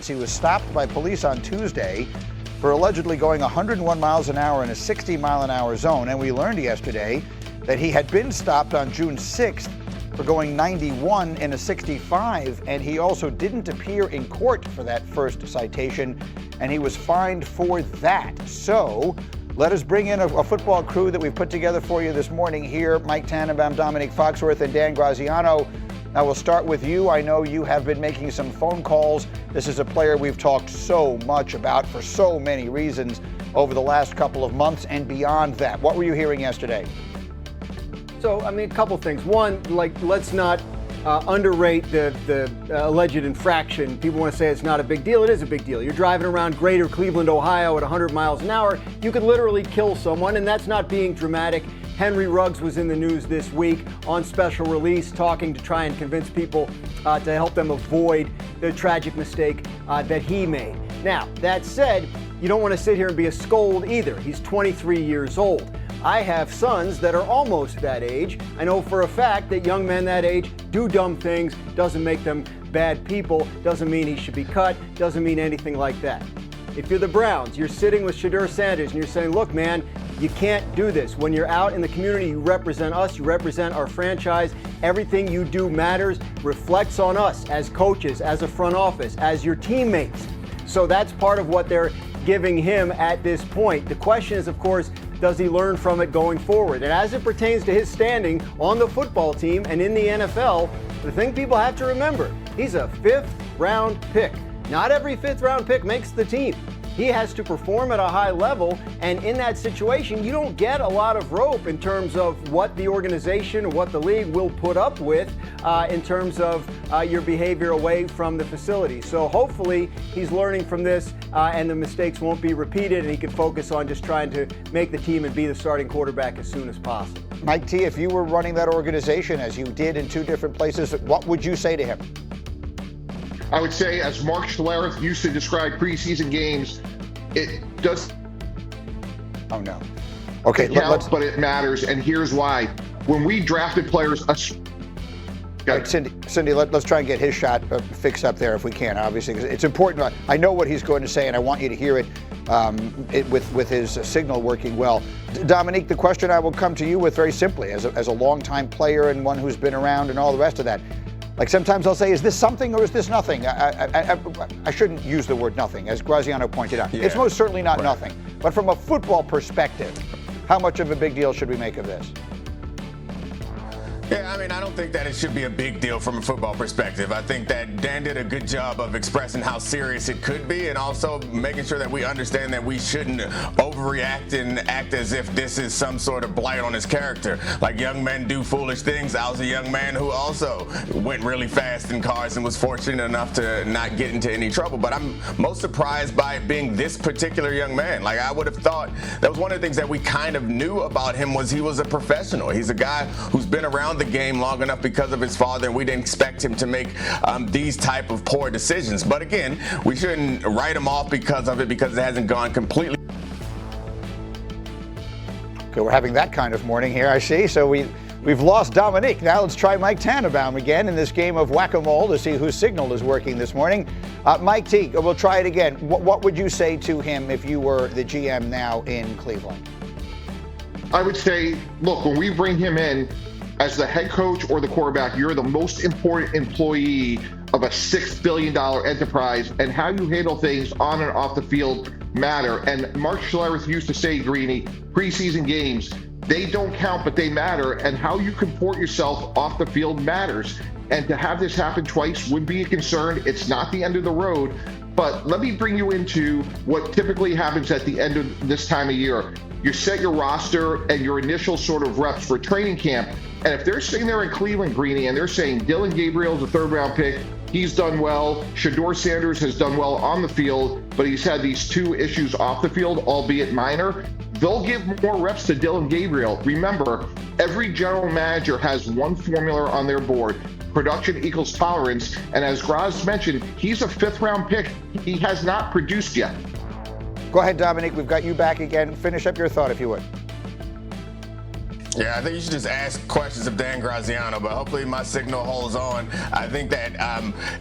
He was stopped by police on Tuesday for allegedly going 101 miles an hour in a 60-mile-an-hour zone. And we learned yesterday that he had been stopped on June 6th for going 91 in a 65, and he also didn't appear in court for that first citation, and he was fined for that. So let us bring in a football crew that we've put together for you this morning here. Mike Tannenbaum, Dominique Foxworth, and Dan Graziano. Now we'll start with you. I know you have been making some phone calls. This is a player we've talked so much about for so many reasons over the last couple of months and beyond that. What were you hearing yesterday? So, I mean, a couple things. One, let's not underrate the alleged infraction. People want to say it's not a big deal. It is a big deal. You're driving around greater Cleveland, Ohio at 100 miles an hour. You could literally kill someone, and that's not being dramatic. Henry Ruggs was in the news this week on special release, talking to try and convince people to help them avoid the tragic mistake that he made. Now, that said, you don't want to sit here and be a scold either. He's 23 years old. I have sons that are almost that age. I know for a fact that young men that age do dumb things. Doesn't make them bad people. Doesn't mean he should be cut. Doesn't mean anything like that. If you're the Browns, you're sitting with Shedeur and you're saying, look, man, you can't do this. When you're out in the community, you represent us, you represent our franchise. Everything you do matters, reflects on us as coaches, as a front office, as your teammates. So that's part of what they're giving him at this point. The question is, of course, does he learn from it going forward? And as it pertains to his standing on the football team and in the NFL, the thing people have to remember, he's a fifth-round pick. Not every fifth-round pick makes the team. He has to perform at a high level, and in that situation, you don't get a lot of rope in terms of what the organization or what the league will put up with in terms of your behavior away from the facility. So hopefully he's learning from this and the mistakes won't be repeated, and he can focus on just trying to make the team and be the starting quarterback as soon as possible. Mike T., if you were running that organization as you did in two different places, what would you say to him? I would say, as Mark Schlereth used to describe preseason games, it does. Oh no. Okay, but it matters, and here's why. When we drafted players, right, Cindy, let's try and get his shot fixed up there if we can. Obviously, 'cause it's important. I know what he's going to say, and I want you to hear it, with his signal working well. Dominique, the question I will come to you with very simply, as a longtime player and one who's been around and all the rest of that. Like sometimes I'll say, is this something or is this nothing? I shouldn't use the word nothing, as Graziano pointed out. Yeah. It's most certainly not nothing. But from a football perspective, how much of a big deal should we make of this? Yeah, I mean, I don't think that it should be a big deal from a football perspective. I think that Dan did a good job of expressing how serious it could be, and also making sure that we understand that we shouldn't overreact and act as if this is some sort of blight on his character. Like, young men do foolish things. I was a young man who also went really fast in cars and was fortunate enough to not get into any trouble. But I'm most surprised by it being this particular young man. Like, I would have thought that was one of the things that we kind of knew about him, was he was a professional. He's a guy who's been around the game long enough because of his father, and we didn't expect him to make these type of poor decisions. But again, we shouldn't write him off because of it, because it hasn't gone completely. Okay, we're having that kind of morning here, I see. So we've lost Dominique. Now let's try Mike Tannenbaum again in this game of whack-a-mole to see whose signal is working this morning. Mike T., we'll try it again. What would you say to him if you were the GM now in Cleveland? I would say, look, when we bring him in, as the head coach or the quarterback, you're the most important employee of a $6 billion enterprise, and how you handle things on and off the field matter. And Mark Schlereth used to say, Greeny, preseason games, they don't count, but they matter, and how you comport yourself off the field matters. And to have this happen twice would be a concern. It's not the end of the road, but let me bring you into what typically happens at the end of this time of year. You set your roster and your initial sort of reps for training camp. And if they're sitting there in Cleveland, Greeny, and they're saying Dillon Gabriel's a third-round pick, he's done well, Shedeur Sanders has done well on the field, but he's had these two issues off the field, albeit minor, they'll give more reps to Dillon Gabriel. Remember, every general manager has one formula on their board. Production equals tolerance. And as Graz mentioned, he's a fifth-round pick. He has not produced yet. Go ahead, Dominique. We've got you back again. Finish up your thought, if you would. Yeah, I think you should just ask questions of Dan Graziano, but hopefully my signal holds on. I think that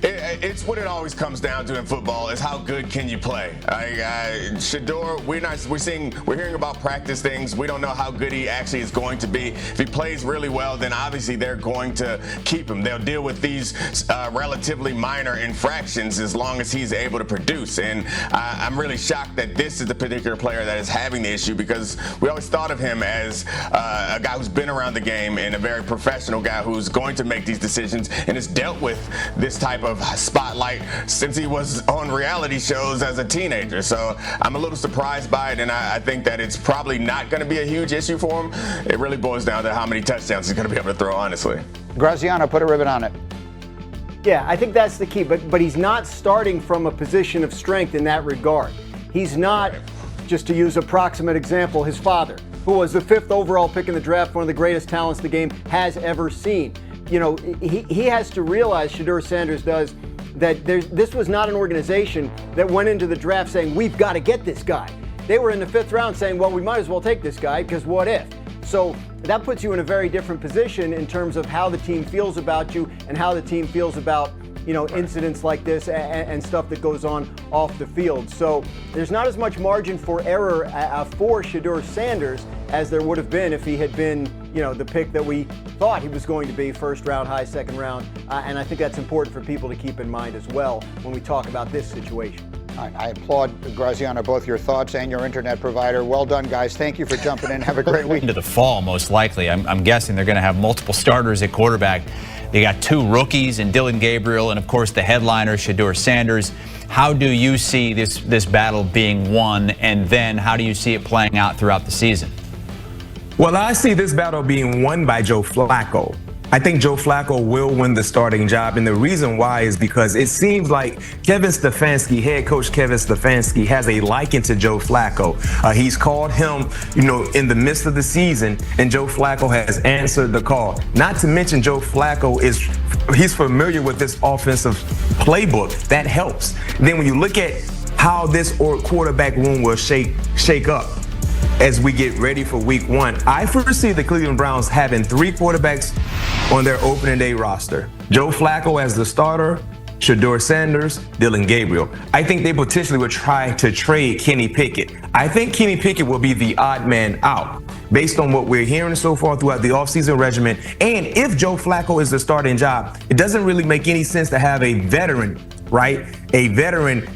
it's what it always comes down to in football is how good can you play. Shedeur, we're hearing about practice things. We don't know how good he actually is going to be. If he plays really well, then obviously they're going to keep him. They'll deal with these relatively minor infractions as long as he's able to produce. And I'm really shocked that this is the particular player that is having the issue, because we always thought of him as a guy who's been around the game and a very professional guy who's going to make these decisions and has dealt with this type of spotlight since he was on reality shows as a teenager. So I'm a little surprised by it, and I think that it's probably not going to be a huge issue for him. It really boils down to how many touchdowns he's going to be able to throw, honestly. Graziano, put a ribbon on it. Yeah, I think that's the key, but he's not starting from a position of strength in that regard. He's not, just to use a proximate example, his father, who was the 5th overall pick in the draft, one of the greatest talents the game has ever seen. You know, he has to realize, Shedeur Sanders does, that this was not an organization that went into the draft saying, we've got to get this guy. They were in the 5th round saying, well, we might as well take this guy because what if? So that puts you in a very different position in terms of how the team feels about you and how the team feels about, you know, incidents like this and stuff that goes on off the field. So there's not as much margin for error for Shedeur Sanders as there would have been if he had been, you know, the pick that we thought he was going to be, 1st round, high 2nd round. And I think that's important for people to keep in mind as well when we talk about this situation. All right, I applaud, Graziano, both your thoughts and your internet provider. Well done, guys. Thank you for jumping in. Have a great week. Into the fall, most likely. I'm guessing they're going to have multiple starters at quarterback. They got 2 rookies in Dillon Gabriel and, of course, the headliner, Shedeur Sanders. How do you see this battle being won, and then how do you see it playing out throughout the season? Well, I see this battle being won by Joe Flacco. I think Joe Flacco will win the starting job, and the reason why is because it seems like Kevin Stefanski, head coach Kevin Stefanski, has a liking to Joe Flacco. He's called him, you know, in the midst of the season, and Joe Flacco has answered the call. Not to mention Joe Flacco he's familiar with this offensive playbook. That helps. Then when you look at how this quarterback room will shake up as we get ready for week 1, I foresee the Cleveland Browns having 3 quarterbacks on their opening day roster. Joe Flacco as the starter, Shedeur Sanders, Dillon Gabriel. I think they potentially would try to trade Kenny Pickett. I think Kenny Pickett will be the odd man out based on what we're hearing so far throughout the offseason regimen. And if Joe Flacco is the starting job, it doesn't really make any sense to have a veteran, right? A veteran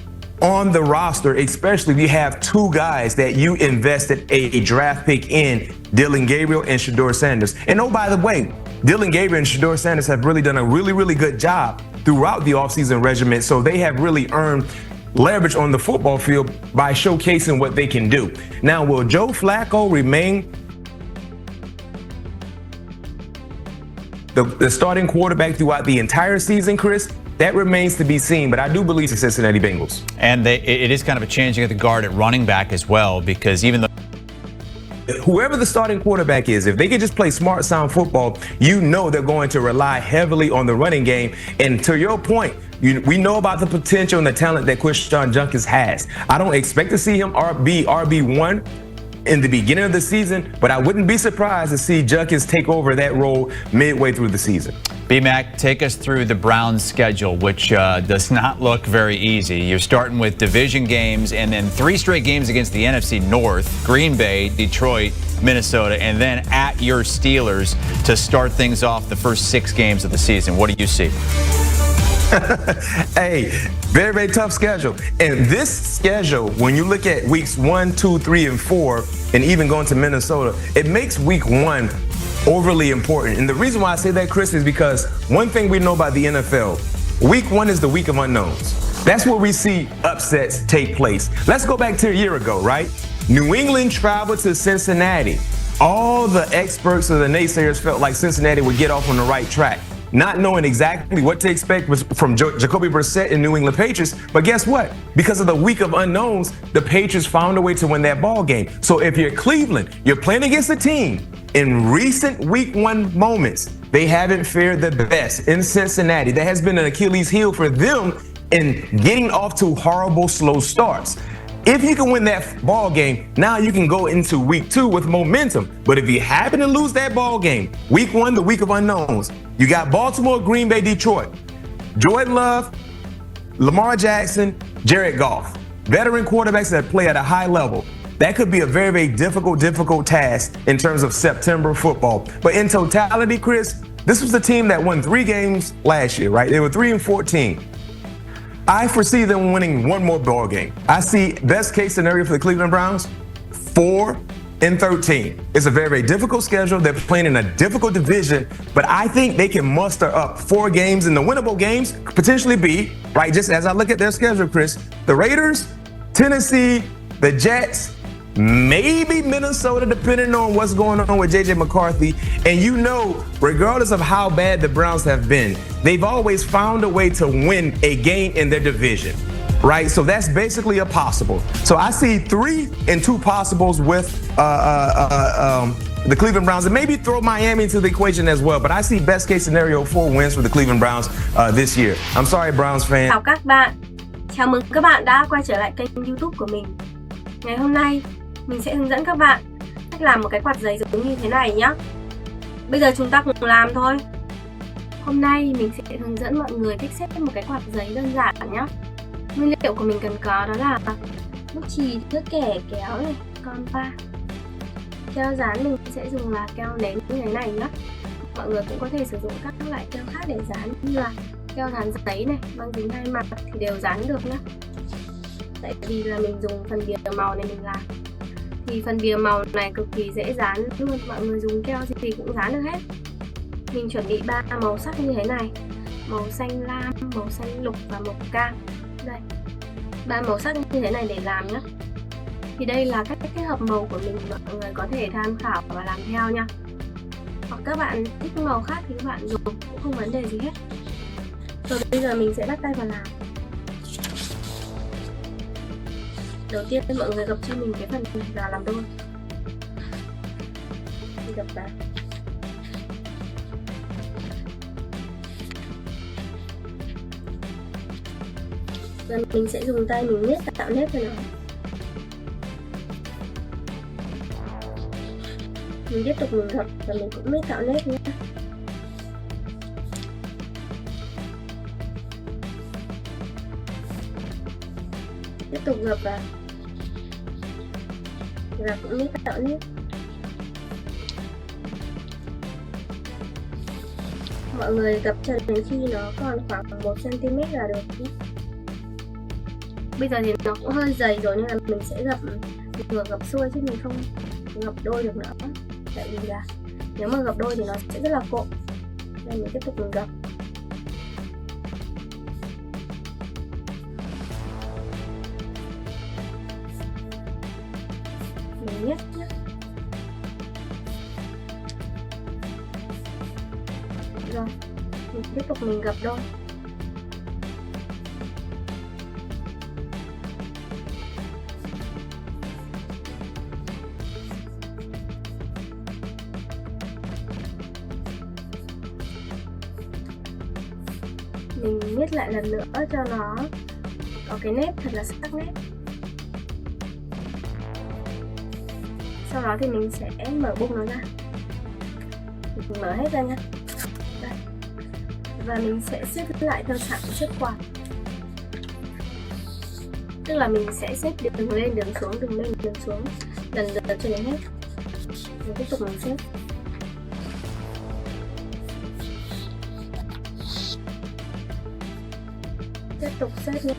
on the roster, especially if you have 2 guys that you invested a draft pick in, Dillon Gabriel and Shedeur Sanders. And oh, by the way, Dillon Gabriel and Shedeur Sanders have really done a really good job throughout the offseason regimen, so they have really earned leverage on the football field by showcasing what they can do. Now, will Joe Flacco remain the starting quarterback throughout the entire season, Chris? That remains to be seen, but I do believe the Cincinnati Bengals. And it is kind of a changing of the guard at running back as well, because even though whoever the starting quarterback is, if they can just play smart, sound football, you know they're going to rely heavily on the running game. And to your point, we know about the potential and the talent that Christian Jenkins has. I don't expect to see him be RB1 in the beginning of the season, but I wouldn't be surprised to see Jenkins take over that role midway through the season. B-Mac, take us through the Browns' schedule, which does not look very easy. You're starting with division games and then 3 straight games against the NFC North, Green Bay, Detroit, Minnesota, and then at your Steelers to start things off the first 6 games of the season. What do you see? Hey, very tough schedule. And this schedule, when you look at weeks 1, 2, 3, and 4, and even going to Minnesota, it makes week 1 overly important. And the reason why I say that, Chris, is because one thing we know about the NFL, week 1 is the week of unknowns. That's where we see upsets take place. Let's go back to a year ago, right? New England traveled to Cincinnati. All the experts or the naysayers felt like Cincinnati would get off on the right track, not knowing exactly what to expect from Jacoby Brissett and New England Patriots. But guess what? Because of the week of unknowns, the Patriots found a way to win that ball game. So if you're Cleveland, you're playing against a team in recent week 1 moments, they haven't fared the best in Cincinnati. That has been an Achilles heel for them in getting off to horrible, slow starts. If you can win that ball game, now you can go into week 2 with momentum. But if you happen to lose that ball game, week 1, the week of unknowns, you got Baltimore, Green Bay, Detroit, Jordan Love, Lamar Jackson, Jared Goff, veteran quarterbacks that play at a high level. That could be a very, very difficult task in terms of September football. But in totality, Chris, this was the team that won 3 games last year, right? They were 3-14. I foresee them winning 1 more ball game. I see best case scenario for the Cleveland Browns, 4-13. It's a very, very difficult schedule. They're playing in a difficult division, but I think they can muster up 4 games, and the winnable games could potentially be, right, just as I look at their schedule, Chris, the Raiders, Tennessee, the Jets, maybe Minnesota, depending on what's going on with J.J. McCarthy. And you know, regardless of how bad the Browns have been, they've always found a way to win a game in their division, right? So that's basically a possible. So I see 3 and 2 possibles with the Cleveland Browns, and maybe throw Miami into the equation as well. But I see best case scenario 4 wins for the Cleveland Browns this year. I'm sorry, Browns fan. Chào các bạn. Chào mừng các bạn đã quay trở lại kênh YouTube của mình. Ngày hôm nay mình sẽ hướng dẫn các bạn cách làm một cái quạt giấy giống như thế này nhé. Bây giờ chúng ta cùng làm thôi. Hôm nay mình sẽ hướng dẫn mọi người cách xếp một cái quạt giấy đơn giản nhé. Nguyên liệu của mình cần có đó là bút chì, thước kẻ, kéo này, con pa. Keo dán mình sẽ dùng là keo nến như thế này nhé. Mọi người cũng có thể sử dụng các loại keo khác để dán, như là keo dán giấy này, băng dính 2 mặt thì đều dán được nhé. Tại vì là mình dùng phần bìa màu này mình làm, thì phần bìa màu này cực kỳ dễ dán luôn, mọi người dùng keo gì cũng dán được hết. Mình chuẩn bị 3 màu sắc như thế này: màu xanh lam, màu xanh lục và màu cam. Đây, 3 màu sắc như thế này để làm nhé. Thì đây là cách kết hợp màu của mình, mọi người có thể tham khảo và làm theo nha. Hoặc các bạn thích màu khác thì các bạn dùng cũng không vấn đề gì hết. Rồi bây giờ mình sẽ bắt tay vào làm. Đầu tiên mọi người gập cho mình cái phần này và làm đôi. Mình gập vào. Rồi mình sẽ dùng tay mình nhét tạo nếp cho nó. Mình tiếp tục mình gập và mình cũng nhét tạo nếp nhé. Tiếp tục gập vào và cũng nhét tạo nếp. Mọi người gập cho đến khi nó còn khoảng 1 cm là được. Bây giờ thì nó cũng hơi dày rồi nên là mình sẽ gập vừa gập xuôi chứ mình không gập đôi được nữa. Tại vì là nếu mà gập đôi thì nó sẽ rất là cộm. Nên mình tiếp tục mình gập. Mình nhét nhé. Rồi, mình tiếp tục mình gập đôi. Mình nhét lại lần nữa cho nó có cái nếp thật là sắc nét. Sau đó thì mình sẽ mở bung nó ra. Mình mở hết ra nha. Đây. Và mình sẽ xếp lại theo dạng xếp quạt. Tức là mình sẽ xếp đường lên đường xuống, đường lên đường xuống lần lượt cho đến hết. Mình tiếp tục mình xếp. Tiếp tục xếp nha.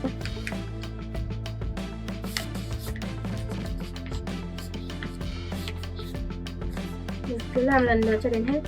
Mình cứ làm lần lượt cho đến hết.